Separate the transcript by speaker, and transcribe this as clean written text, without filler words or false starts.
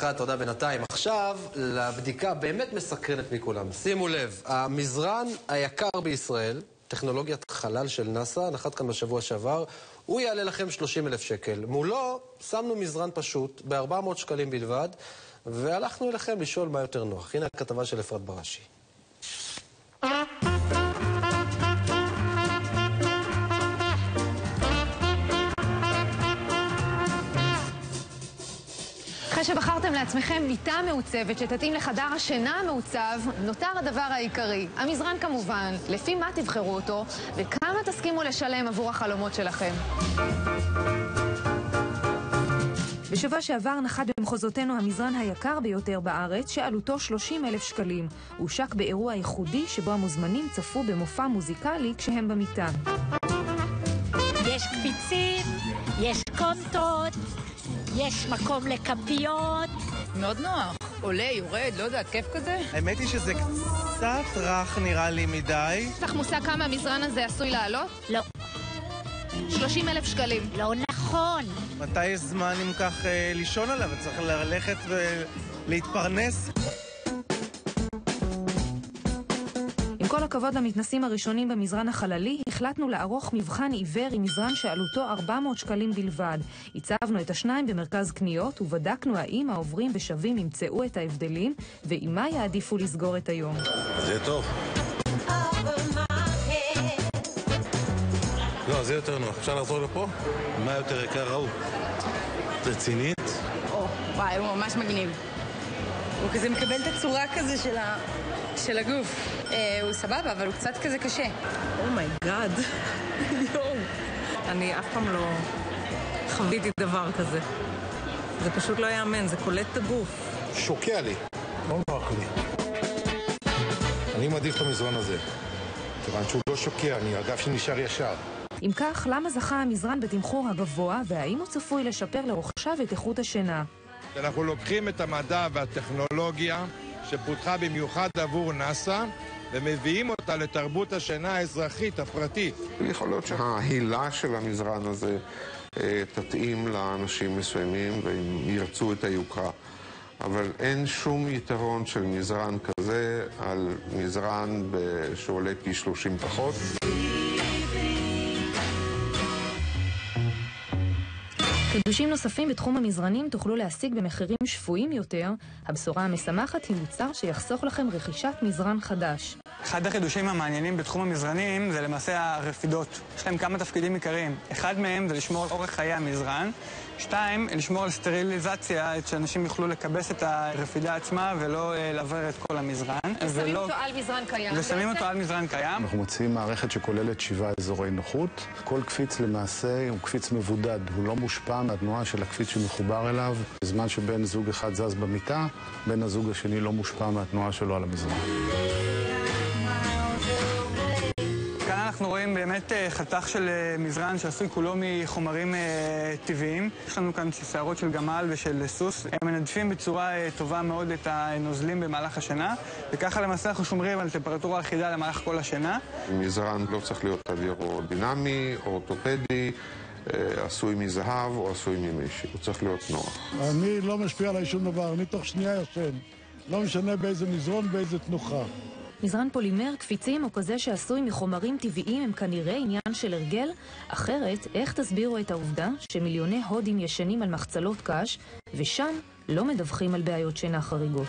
Speaker 1: תודה בינתיים. עכשיו לבדיקה באמת מסקרנת מכולם. שימו לב, המזרן היקר בישראל, טכנולוגיית חלל של נאסא, נחת כאן בשבוע שעבר, הוא יעלה לכם 30,000 שקל. מולו שמנו מזרן פשוט ב-400 שקלים בלבד, והלכנו אליכם לשאול מה יותר נוח. הנה הכתבה של אפרת בראשי.
Speaker 2: אחרי שבחרתם לעצמכם מיטה מעוצבת שתתאים לחדר השינה המעוצב, נותר הדבר העיקרי, המזרן כמובן. לפי מה תבחרו אותו וכמה תסכימו לשלם עבור החלומות שלכם. בשבוע שעבר נחת במחוזותינו המזרן היקר ביותר בארץ, שעלותו 30,000 שקלים. הוא הושק באירוע ייחודי שבו המוזמנים צפו במופע מוזיקלי כשהם במיטה.
Speaker 3: יש קפיצים, יש קונטות, יש מקום לכפיות.
Speaker 4: מאוד נוח. עולה, יורד, לא יודעת, כיף כזה?
Speaker 5: האמת היא שזה קצת רך נראה לי מדי.
Speaker 2: יש לך מושג כמה המזרן הזה עשוי לעלות?
Speaker 3: לא.
Speaker 2: 30,000 שקלים.
Speaker 3: לא נכון.
Speaker 5: מתי יש זמן אם כך לישון עליו? צריך ללכת ולהתפרנס.
Speaker 2: עם כל הכבוד למתנסים הראשונים במזרן החללי, החלטנו לערוך מבחן עיוור עם מזרן שעלותו 400 שקלים בלבד. הצבנו את השניים במרכז קניות ובדקנו האם העוברים ושווים ימצאו את ההבדלים ועם מה יעדיפו לסגור את היום.
Speaker 6: זה טוב. לא, זה יותר נוח. אפשר לחזור לפה? מה יותר יקר ראו? רצינית?
Speaker 4: וואי, הוא ממש מגניב. הוא כזה מקבל את הצורה כזה של הגוף. הוא סבבה, אבל הוא קצת כזה קשה.
Speaker 7: אומייגאד. יואו. אני אף פעם לא חוויתי דבר כזה. זה פשוט לא יאמן, זה קולט את הגוף.
Speaker 6: שוקע לי. לא נוח לי. אני מעדיף את המזרן הזה. כיוון שהוא לא שוקע, הגב שנשאר ישר.
Speaker 2: אם כך, למה זכה המזרן בתמחור הגבוה והאם הוא צפוי לשפר לרוכשיו את איכות השינה?
Speaker 8: אנחנו לוקחים את המדע והטכנולוגיה שפותחה במיוחד עבור נאסא ומביאים אותה לתרבות השינה האזרחית הפרטית.
Speaker 9: יכול להיות שההילה של המזרן הזה תתאים לאנשים מסוימים והם ירצו את היוקרה. אבל אין שום יתרון של מזרן כזה על מזרן שעולה פי 30 פחות.
Speaker 2: חידושים נוספים בתחום המזרנים תוכלו להשיג במחירים שפויים יותר. הבשורה המשמחת היא מוצר שיחסוך לכם רכישת מזרן חדש.
Speaker 10: אחד החידושים המעניינים בתחום המזרנים זה למעשה הרפידות. יש להם כמה תפקידים עיקריים. אחד מהם זה לשמור על אורך חיי המזרן. 2, לשמור על סטריליזציה, שאנשים יוכלו לקבס את הרפידה עצמה ולא לעבר את כל המזרן.
Speaker 2: ושמים אותו על מזרן קיים.
Speaker 10: ושמים אותו על מזרן קיים.
Speaker 11: אנחנו מציעים מערכת שכוללת 7 אזורי נוחות. כל קפיץ למעשה הוא קפיץ מבודד. הוא לא מושפע מהתנועה של הקפיץ שמחובר אליו. בזמן שבן זוג אחד זז במיטה, בן הזוג השני לא מושפע מהתנועה שלו על המזרן.
Speaker 10: אנחנו רואים באמת חתך של מזרן שעשוי כולו מחומרים טבעיים. יש לנו כאן שערות של גמל ושל סוס. הם מנדפים בצורה טובה מאוד את הנוזלים במהלך השינה, וככה למעשה אנחנו שומרים על טמפרטורה אחידה למהלך כל השינה.
Speaker 9: מזרן לא צריך להיות אווירודינמי או אורתופדי, עשוי מזהב או עשוי ממשי. הוא צריך להיות נוח.
Speaker 12: אני לא משפיע עליי שום דבר, אני תוך שנייה ישן. לא משנה באיזה מזרון, באיזה תנוחה.
Speaker 2: מזרן פולימר, קפיצים או כזה שעשוי מחומרים טבעיים הם כנראה עניין של הרגל. אחרת, איך תסבירו את העובדה שמיליוני הודים ישנים על מחצלות קש ושם לא מדווחים על בעיות שינה חריגות?